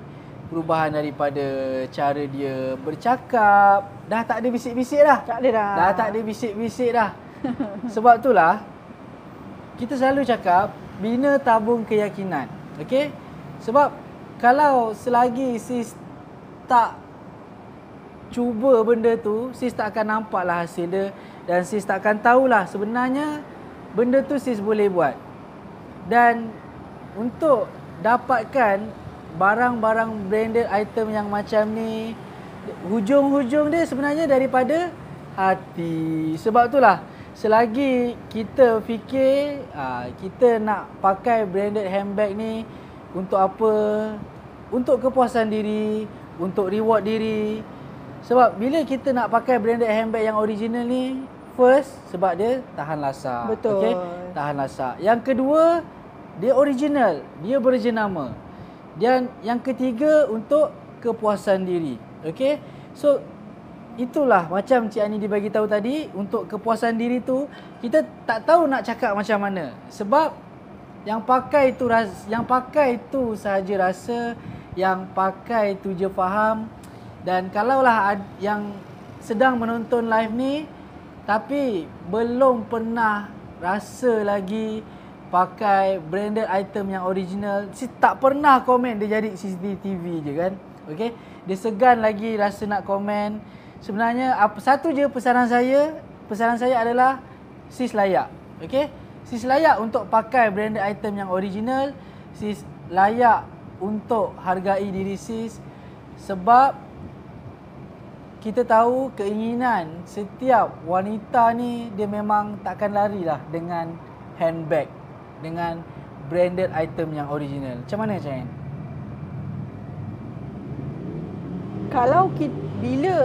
perubahan daripada cara dia bercakap. Dah tak ada bisik-bisik dah. Tak ada dah. Dah tak ada bisik-bisik dah. Sebab itulah kita selalu cakap bina tabung keyakinan. Okay? Sebab kalau selagi sis tak cuba benda tu, sis tak akan nampaklah hasil dia. Dan sis tak akan tahulah sebenarnya benda tu sis boleh buat. Dan untuk dapatkan barang-barang branded item yang macam ni, hujung-hujung dia sebenarnya daripada hati. Sebab itulah selagi kita fikir kita nak pakai branded handbag ni untuk apa? Untuk kepuasan diri, untuk reward diri. Sebab bila kita nak pakai branded handbag yang original ni, first sebab dia tahan lasak. Betul. Okay? Tahan lasak. Yang kedua, dia original, dia berjenama. Dan yang ketiga, untuk kepuasan diri. Okay? So itulah macam Cik Ani dibagi tahu tadi, untuk kepuasan diri tu kita tak tahu nak cakap macam mana. Sebab yang pakai tu sahaja rasa, yang pakai tu je faham. Dan kalaulah yang sedang menonton live ni tapi belum pernah rasa lagi pakai branded item yang original. Sis tak pernah komen dia jadi CCTV je kan. Okey. Dia segan lagi rasa nak komen. Sebenarnya satu je pesanan saya adalah sis layak. Okey. Sis layak untuk pakai branded item yang original. Sis layak untuk hargai diri sis sebab kita tahu keinginan setiap wanita ni dia memang takkan larilah dengan handbag, dengan branded item yang original. Macam mana Cain? Kalau bila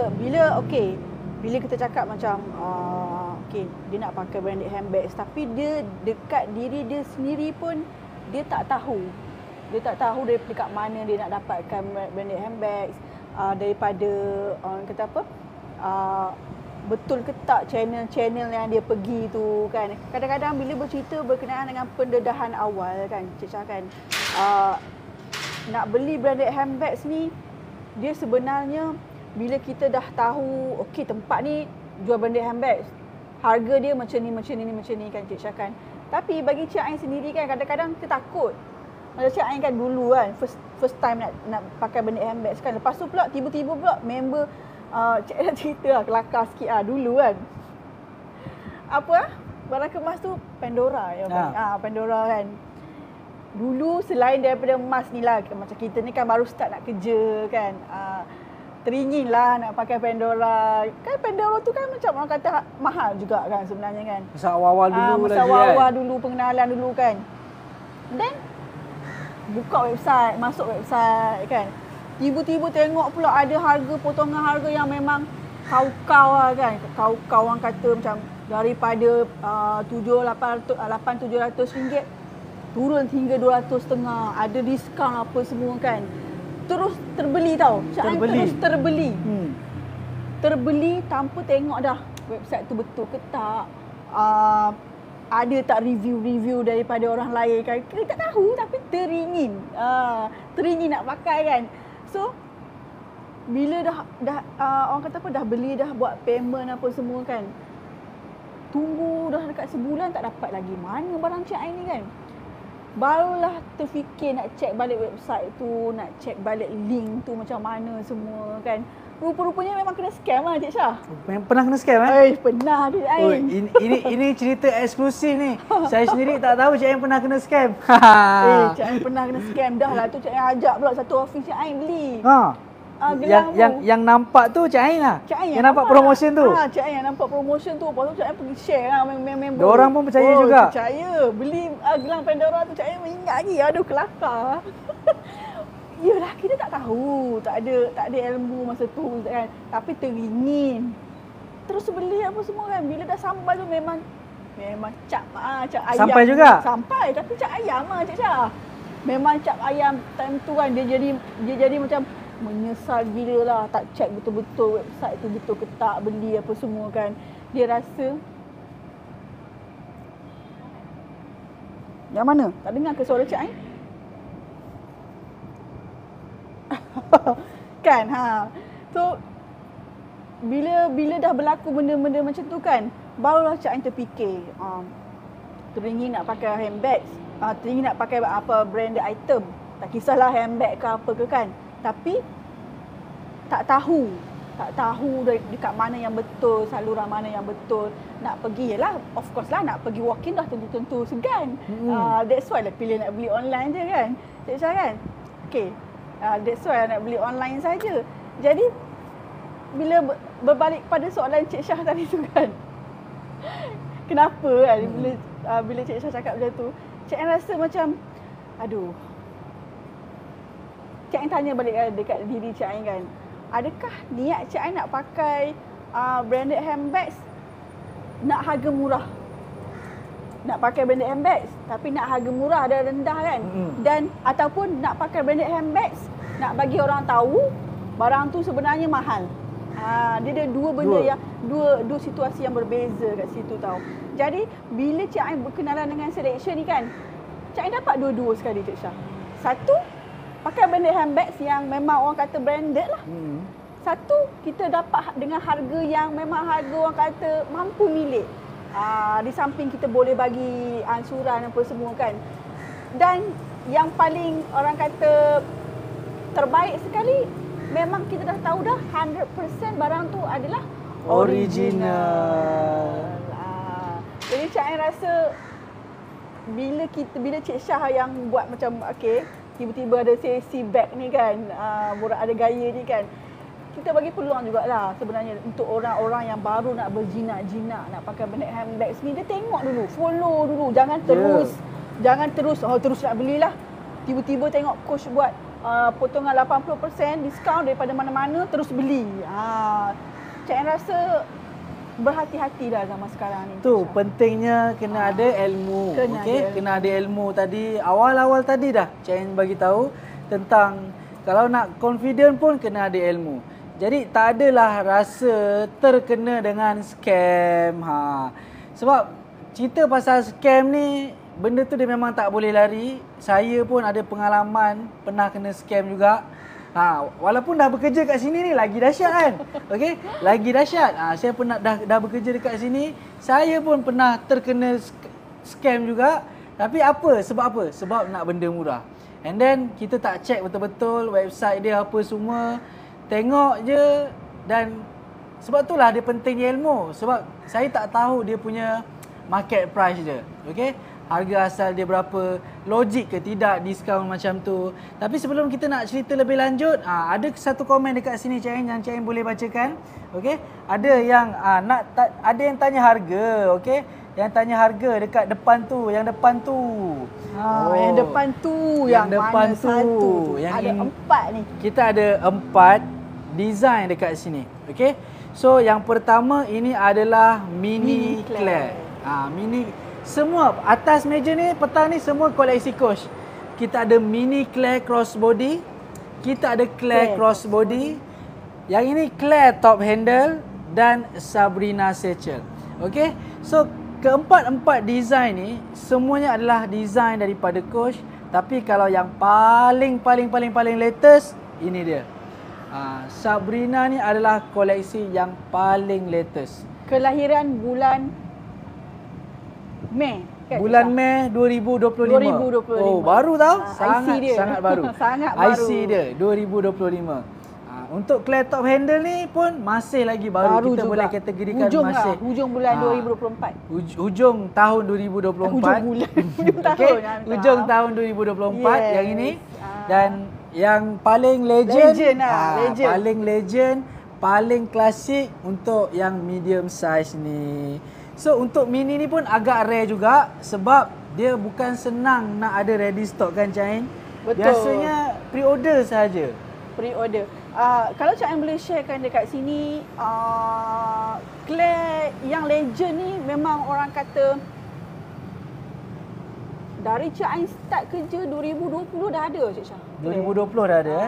kita cakap macam okey, dia nak pakai branded handbags tapi dia dekat diri dia sendiri pun dia tak tahu. Dia tak tahu dekat mana dia nak dapatkan branded handbags, daripada kata apa? Betul ke tak channel-channel yang dia pergi tu kan. Kadang-kadang bila bercerita berkenaan dengan pendedahan awal kan, Cik Syah kan. Nak beli branded handbags ni, dia sebenarnya bila kita dah tahu okey tempat ni jual branded handbags, harga dia macam ni kan Cik Syah kan. Tapi bagi Cik Ain sendiri kan kadang-kadang kita takut. Macam Cik Ain kan dulu kan first time nak pakai branded handbags kan. Lepas tu pula tiba-tiba pula member Cik Ain nak cerita lah, kelakar sikit lah dulu kan. Barang kemas tu Pandora ya. Pandora kan. Dulu selain daripada emas ni lah, macam kita ni kan baru start nak kerja kan. Teringin lah nak pakai Pandora. Kan Pandora tu kan macam orang kata mahal juga kan sebenarnya kan. Masa awal-awal dulu masa awal-awal dulu, pengenalan dulu kan. Then buka website, masuk website kan. Tiba-tiba tengok pula ada harga, potongan harga yang memang kau-kau lah kan. Kau-kau orang kata macam daripada 800-700 ringgit turun hingga 200.5, ada diskaun apa semua kan. Terus terbeli tau. Terus terbeli. Terbeli tanpa tengok dah website tu betul ke tak. Ada tak review-review daripada orang lain kan. Kita tak tahu tapi teringin. Teringin nak pakai kan. So bila dah orang kata apa, dah beli, dah buat payment apa semua kan. Tunggu dah dekat sebulan tak dapat lagi. Mana barang Cik Ain ni kan. Barulah terfikir nak check balik website tu, nak check balik link tu macam mana semua kan. Rupa-rupanya memang kena scam lah Cik Syah. Pernah kena scam Pernah Cik Ain. Ini cerita eksklusif ni. Saya sendiri tak tahu Cik Ain pernah kena scam. Cik Ain pernah kena scam dah lah tu. Cik Ain ajak pula satu office Cik Ain beli. Yang nampak tu Cik Ain lah. Yang nampak promotion tu. Cik Ain yang nampak promotion tu. Lepas tu Cik Ain pergi share lah member. Diorang pun percaya juga. Percaya. Beli gelang Pandora tu Cik Ain ingat lagi. Aduh kelakar. Yalah kita tak tahu. Tak ada ilmu masa tu kan. Tapi teringin. Terus beli apa semua kan. Bila dah sampai tu memang cap ayam. Sampai juga? Sampai. Tapi cap ayam lah Cik Syah. Memang cap ayam time tu kan. Dia jadi macam menyesal gila lah, tak check betul-betul website tu betul ke tak, beli apa semua kan. Dia rasa yang mana? Tak dengar ke suara Cik Ain? Kan so bila dah berlaku benda-benda macam tu kan, barulah Cik Ain terfikir teringin nak pakai handbags, teringin nak pakai apa branded item, tak kisahlah handbag ke apa ke kan. Tapi tak tahu dekat mana yang betul, saluran mana yang betul. Nak pergi lah, of course lah nak pergi walk-in dah tentu-tentu segan. That's why lah pilih nak beli online je kan Cik Syah kan. Okay, that's why nak beli online saja. Jadi bila berbalik pada soalan Cik Syah tadi tu kan, kenapa kan bila Cik Syah cakap macam tu, Cik Ain rasa macam aduh. Cik Ain tanya balik dekat diri Cik Ain kan, adakah niat Cik Ain nak pakai branded handbags nak harga murah? Nak pakai branded handbags tapi nak harga murah dan rendah kan? Dan ataupun nak pakai branded handbags nak bagi orang tahu barang tu sebenarnya mahal. Dia ada dua benda yang dua situasi yang berbeza kat situ tau. Jadi bila Cik Ain berkenalan dengan selection ni kan, Cik Ain dapat dua-dua sekali Cik Syah. Satu, pakai branded handbags yang memang orang kata branded lah. Satu, kita dapat dengan harga yang memang harga orang kata mampu milik. Di samping kita boleh bagi ansuran apa semua kan. Dan yang paling orang kata terbaik sekali, memang kita dah tahu dah 100% barang tu adalah original. Jadi Cik Ain rasa bila Cik Syah yang buat macam tiba-tiba ada sesi bag ni kan, borak ada gaya ni kan, kita bagi peluang jugalah sebenarnya untuk orang-orang yang baru nak berjinak-jinak nak pakai benda handbag ni, dia tengok dulu, follow dulu, jangan terus nak belilah. Tiba-tiba tengok coach buat potongan 80% diskaun daripada mana-mana terus beli. Cik Ain rasa berhati-hatilah zaman sekarang ni. Tu pentingnya kena ada ilmu. Kena ada ilmu tadi. Awal-awal tadi dah Cik Ain bagi tahu tentang kalau nak confident pun kena ada ilmu. Jadi tak adalah rasa terkena dengan scam. Sebab cerita pasal scam ni, benda tu dia memang tak boleh lari. Saya pun ada pengalaman pernah kena scam juga. Walaupun dah bekerja kat sini ni lagi dahsyat kan. Okey, lagi dahsyat. Saya pernah dah bekerja dekat sini, saya pun pernah terkena scam juga. Tapi sebab apa? Sebab nak benda murah. And then kita tak check betul-betul website dia apa semua. Tengok je, dan sebab itulah dia pentingnya ilmu. Sebab saya tak tahu dia punya market price dia. Okey, harga asal dia berapa, logik ke tidak diskaun macam tu. Tapi sebelum kita nak cerita lebih lanjut, ada satu komen dekat sini Cik Ain yang Cik Ain boleh bacakan. Okey, ada yang ada yang tanya harga, okey. Yang tanya harga dekat depan tu, yang depan tu. Yang depan tu, yang depan mana tu. Satu. Yang ada 4 ni. Kita ada 4 design dekat sini. Okey. So yang pertama ini adalah mini Claire. Mini, semua atas meja ni petang ni semua koleksi Coach. Kita ada mini Claire crossbody, kita ada Claire crossbody, yang ini Claire top handle dan Sabrina satchel. Okey. So keempat-empat design ni semuanya adalah design daripada Coach, tapi kalau yang paling latest ini dia. Sabrina ni adalah koleksi yang paling latest. Kelahiran bulan Mei. Bulan Mei 2025. Oh, baru tau. Sangat baru. Sangat baru. IC dia 2025. Untuk Claire top handle ni pun masih lagi baru kita juga boleh kategorikan masih hujung bulan 2024. Hujung tahun 2024. Hujung tahun 2024 yang ini. Dan yang paling legend, paling legend, paling klasik untuk yang medium size ni. So untuk mini ni pun agak rare juga sebab dia bukan senang nak ada ready stock kan Cik Ain. Betul. Biasanya pre-order saja. Pre-order. Kalau Cik Ain boleh sharekan dekat sini, Claire yang legend ni memang orang kata dari Cik Ain start kerja 2020 dah ada Cik Syah. 2020 dah ada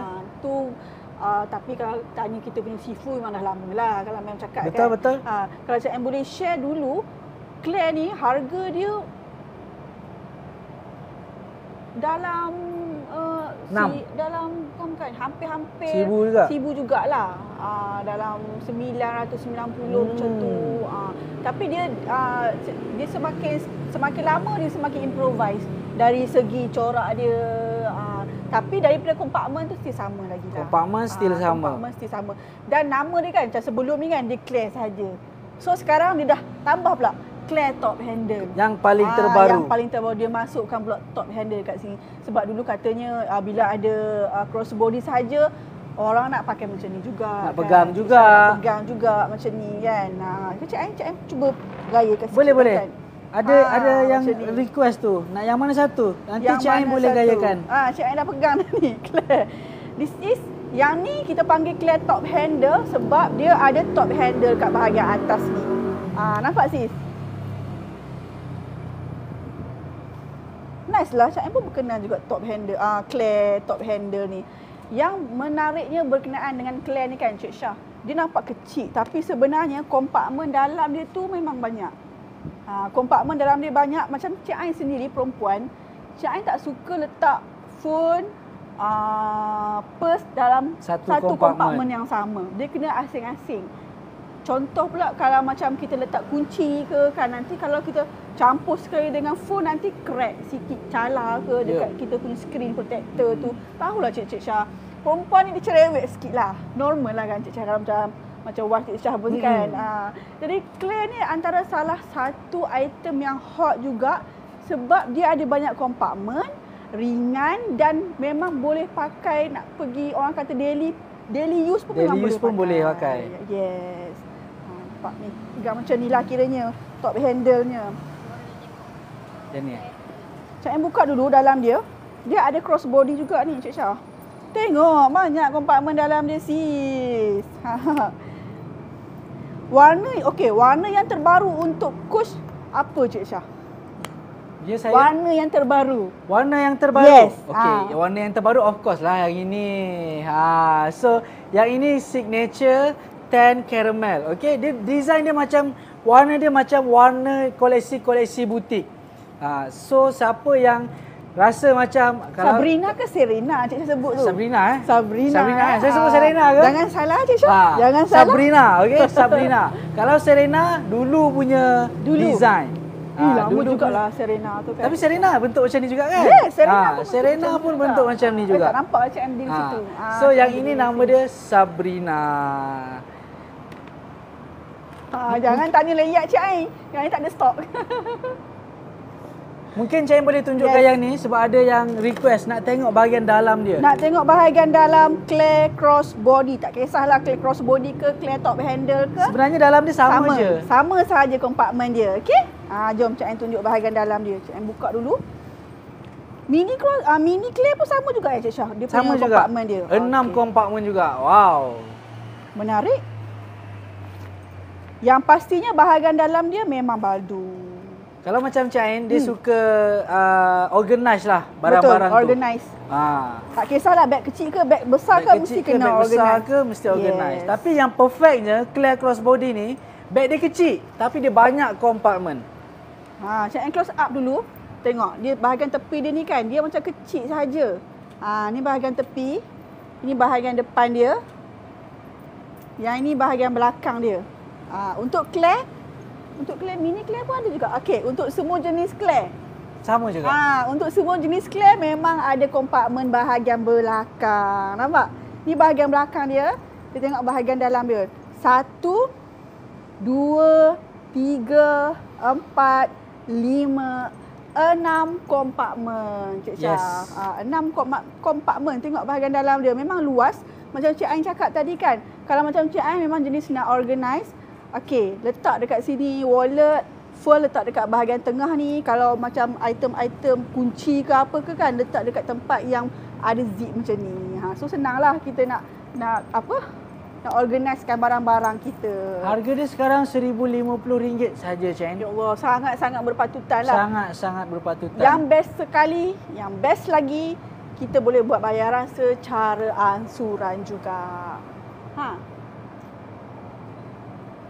tapi kalau tanya kita punya sifu memang dah lama lah kalau memang cakap betul, kan. Betul. Kalau Cik Ain boleh share dulu, Claire ni harga dia dalam hampir-hampir 1000 jugalah. Dalam 990 macam tu. Tapi dia semakin lama dia semakin improvise dari segi corak dia. Tapi daripada kompartmen tu still sama lagi lah. Kompartmen still sama. Kompartmen still sama. Dan nama dia kan macam sebelum ni kan dia Claire saja. So sekarang dia dah tambah pula Claire top handle. Yang paling terbaru. Yang paling terbaru dia masukkan pula top handle kat sini. Sebab dulu katanya bila ada crossbody saja orang nak pakai macam ni juga. Nak pegang kan? juga. Nak pegang juga macam ni kan. Cik Ain cuba gayakan sikit. Boleh. Kan? Ada yang request tu. Nak yang mana satu? Nanti Cik Ain boleh gayakan. Cik Ain dah pegang ni Claire. This is yang ni kita panggil Claire top handle sebab dia ada top handle kat bahagian atas ni. Nampak sis? Nice lah. Cik Ain pun berkenan juga top handle. Claire top handle ni. Yang menariknya berkenaan dengan Claire ni kan Cik Syah. Dia nampak kecil tapi sebenarnya kompartmen dalam dia tu memang banyak. Kompartmen dalam dia banyak. Macam Cik Ain sendiri perempuan, Cik Ain tak suka letak phone, purse dalam satu kompartmen yang sama. Dia kena asing-asing. Contoh pula kalau macam kita letak kunci ke kan, nanti kalau kita campur sekali dengan phone nanti crack sikit, cala ke dekat kita punya screen protector tu. Tahulah Cik Syah, perempuan ni dia cerewet sikit lah. Normal lah kan Cik Syah, kalau macam wife Cik Syah pun kan. Jadi Claire ni antara salah satu item yang hot juga sebab dia ada banyak kompartmen, ringan dan memang boleh pakai nak pergi, orang kata daily use pun memang boleh pakai. Yes. Nampak ni, pegang macam ni lah kiranya top handle-nya. Macam ni. Cik Em buka dulu dalam dia. Dia ada crossbody juga ni Cik Syah. Tengok banyak kompartmen dalam dia sis. Warna yang terbaru untuk Kush apa Cik Syah? Ya, saya. Warna yang terbaru. Warna yang terbaru. Yes. Okey, warna yang terbaru of course lah yang ini. So yang ini signature tan caramel. Okey, dia design dia macam warna koleksi butik. So siapa yang rasa macam kalau Sabrina ke Serena Cik Syah sebut tu? Sabrina. Sabrina. Saya sebut Serena ke? Jangan salah Cik Syah. Jangan salah. Sabrina, okey, Sabrina. Kalau Serena dulu punya design. Lama jugalah Serena tu kan. Tapi Serena bentuk macam ni juga kan? Yes, Serena pun bentuk macam ni juga. Tak nampak Cik Em di situ. So yang ini nama dia Sabrina. Jangan tanya layak Cik Em. Yang ni tak ada stok. Mungkin Cik Em boleh tunjukkan yang ni sebab ada yang request nak tengok bahagian dalam dia. Nak tengok bahagian dalam Claire crossbody. Tak kisahlah Claire crossbody ke Claire top handle ke. Sebenarnya dalam dia sama je. Sama sahaja kompartmen dia. Okey? Jom Cik Em tunjuk bahagian dalam dia. Cik Em buka dulu. Mini Claire pun sama juga Cik Syah. Dia sama punya kompartmen dia. 6 kompartmen juga. Wow. Menarik. Yang pastinya bahagian dalam dia memang baldu. Kalau macam Cik Ain, dia suka organize lah barang-barang tu. Betul, organize. Tak kisahlah beg kecil ke beg besar ke mesti kena organize. Beg besar ke mesti organize. Tapi yang perfectnya Claire crossbody ni, beg dia kecil tapi dia banyak kompartmen. Cik Ain close up dulu. Tengok, dia bahagian tepi dia ni kan, dia macam kecil sahaja. Ni bahagian tepi. Ini bahagian depan dia. Yang ini bahagian belakang dia. Untuk Claire, mini Claire pun ada juga. Okey, untuk semua jenis Claire. Sama juga. Untuk semua jenis Claire memang ada kompartmen bahagian belakang. Nampak? Ni bahagian belakang dia. Kita tengok bahagian dalam dia. 1, 2, 3, 4, 5, 6 kompartmen. Cik Syah. 6 kompartmen. Tengok bahagian dalam dia. Memang luas. Macam Cik Ain cakap tadi kan. Kalau macam Cik Ain memang jenis nak organize. Okey, letak dekat sini wallet, full letak dekat bahagian tengah ni. Kalau macam item-item kunci ke apa ke kan, letak dekat tempat yang ada zip macam ni. So senanglah kita nak organizekan barang-barang kita. Harga dia sekarang RM1,050 saja, Cik. Ya Allah, sangat-sangat berpatutan lah. Sangat-sangat berpatutan. Yang best sekali, yang best lagi, kita boleh buat bayaran secara ansuran juga.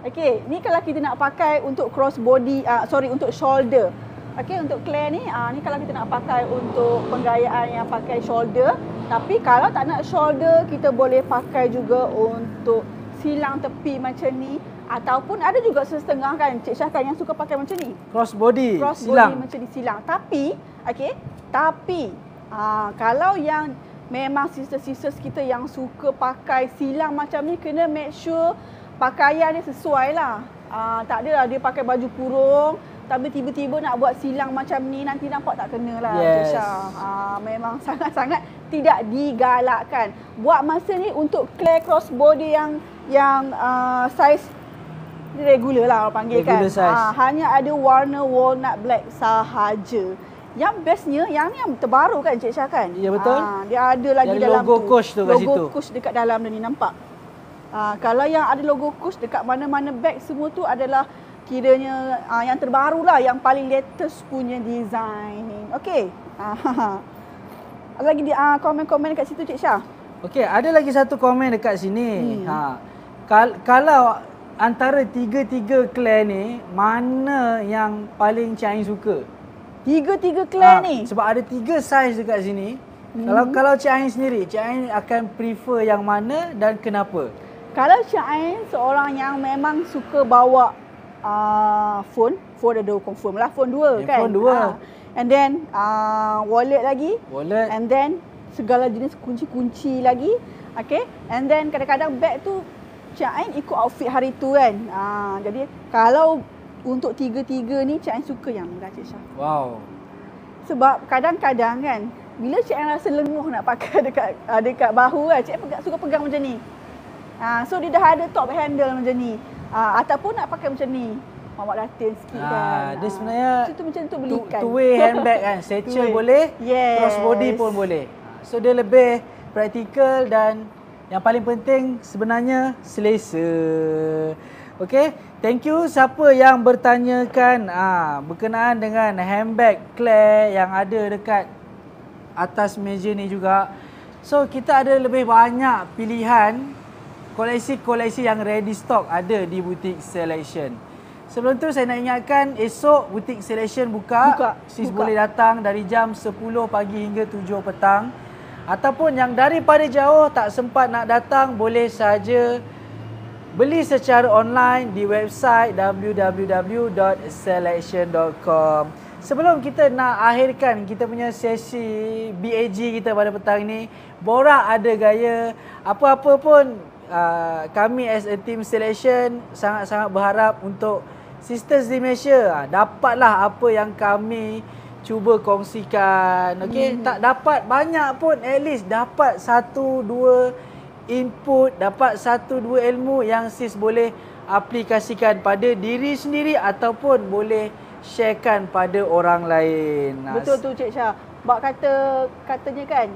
Okey, ni kalau kita nak pakai untuk crossbody, untuk shoulder. Okey, untuk Claire ni, ni kalau kita nak pakai untuk penggayaan yang pakai shoulder. Tapi kalau tak nak shoulder, kita boleh pakai juga untuk silang tepi macam ni. Ataupun ada juga setengah kan, Cik Syah kan yang suka pakai macam ni. Crossbody silang. Macam ni silang. Tapi, kalau yang memang sisters-sisters kita yang suka pakai silang macam ni, kena make sure pakaian dia sesuai lah. Tak adalah dia pakai baju kurung tapi tiba-tiba nak buat silang macam ni, nanti nampak tak kena lah. Yes. Memang sangat-sangat tidak digalakkan. Buat masa ni untuk Claire crossbody yang size regular lah orang panggil regular kan. Size. Hanya ada warna walnut black sahaja. Yang bestnya, yang ni yang terbaru kan Cik Syah kan? Ya betul. Dia ada lagi yang dalam logo Kush tu kat situ. Logo Kush dekat dalam ni, nampak? Kalau yang ada logo Kush dekat mana-mana bag semua tu adalah kiranya yang terbaru lah, yang paling latest punya design. Okey. Ada lagi komen-komen dekat situ Cik Syah? Okey, ada lagi satu komen dekat sini. Kalau antara tiga Claire ni, mana yang paling Cik Ain suka? Tiga Claire ni? Sebab ada 3 saiz dekat sini. Kalau Cik Ain sendiri, Cik Ain akan prefer yang mana dan kenapa? Kalau Cik Ain seorang yang memang suka bawa phone ada confirm lah, phone 2 kan. Phone 2. And then wallet lagi. Wallet. And then segala jenis kunci-kunci lagi. Okay. And then kadang-kadang bag tu Cik Ain ikut outfit hari tu kan. Jadi kalau untuk tiga-tiga ni Cik Ain suka yang mana Cik Syah? Wow. Sebab kadang-kadang kan bila Cik Ain rasa lenguh nak pakai dekat bahu kan, Cik Ain suka pegang macam ni. So dia dah ada top handle macam ni. Ataupun nak pakai macam ni. Mamak Datin sikit kan. Dia sebenarnya macam tu belikan. Two-way handbag kan. Satchel boleh, yes. crossbody pun boleh. So dia lebih praktikal dan yang paling penting sebenarnya selesa. Okay, thank you siapa yang bertanyakan berkenaan dengan handbag Claire yang ada dekat atas meja ni juga. So kita ada lebih banyak pilihan koleksi-koleksi yang ready stock ada di Boutique Selection. Sebelum tu saya nak ingatkan esok Boutique Selection buka. Sis boleh datang dari jam 10 pagi hingga 7 petang. Ataupun yang daripada jauh tak sempat nak datang boleh saja beli secara online di website www.selection.com. Sebelum kita nak akhirkan kita punya sesi BAG kita pada petang ini, borak ada gaya, apa-apa pun kami as a team Selection sangat-sangat berharap untuk sisters di Malaysia dapatlah apa yang kami cuba kongsikan. Okay, tak dapat banyak pun, at least dapat 1-2 input, dapat 1-2 ilmu yang sis boleh aplikasikan pada diri sendiri ataupun boleh sharekan pada orang lain. Betul tu Cik Syah. Sebab katanya kan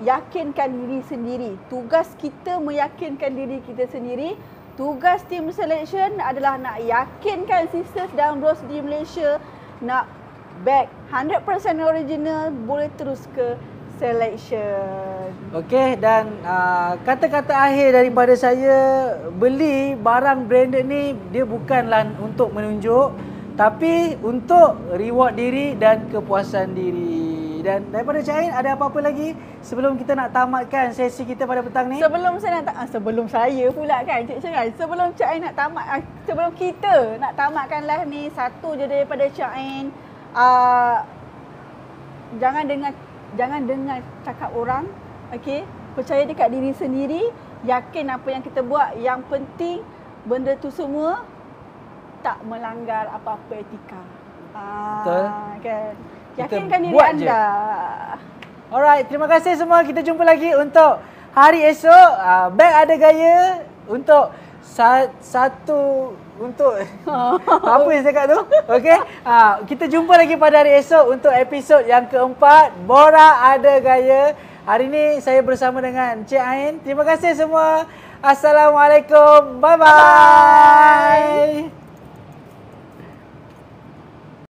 yakinkan diri sendiri. Tugas kita meyakinkan diri kita sendiri. Tugas team Selection adalah nak yakinkan sisters dan bros di Malaysia nak bag 100% original boleh terus ke Selection. Okey, dan kata-kata akhir daripada saya, beli barang branded ni dia bukanlah untuk menunjuk tapi untuk reward diri dan kepuasan diri. Dan daripada Cik Ain ada apa-apa lagi sebelum kita nak tamatkan sesi kita pada petang ni? Sebelum saya nak sebelum kita nak tamatkan live ni, satu je daripada Cik Ain, jangan dengar cakap orang, okey? Percaya dekat diri sendiri, yakin apa yang kita buat. Yang penting benda tu semua tak melanggar apa-apa etika. Betul. Kan? Yakinkan diri anda. Alright, terima kasih semua. Kita jumpa lagi untuk hari esok. Bag ada gaya untuk untuk apa yang saya kata tu? Okey. Kita jumpa lagi pada hari esok untuk episod yang keempat, Borak Ada Gaya. Hari ini saya bersama dengan Cik Ain. Terima kasih semua. Assalamualaikum. Bye-bye.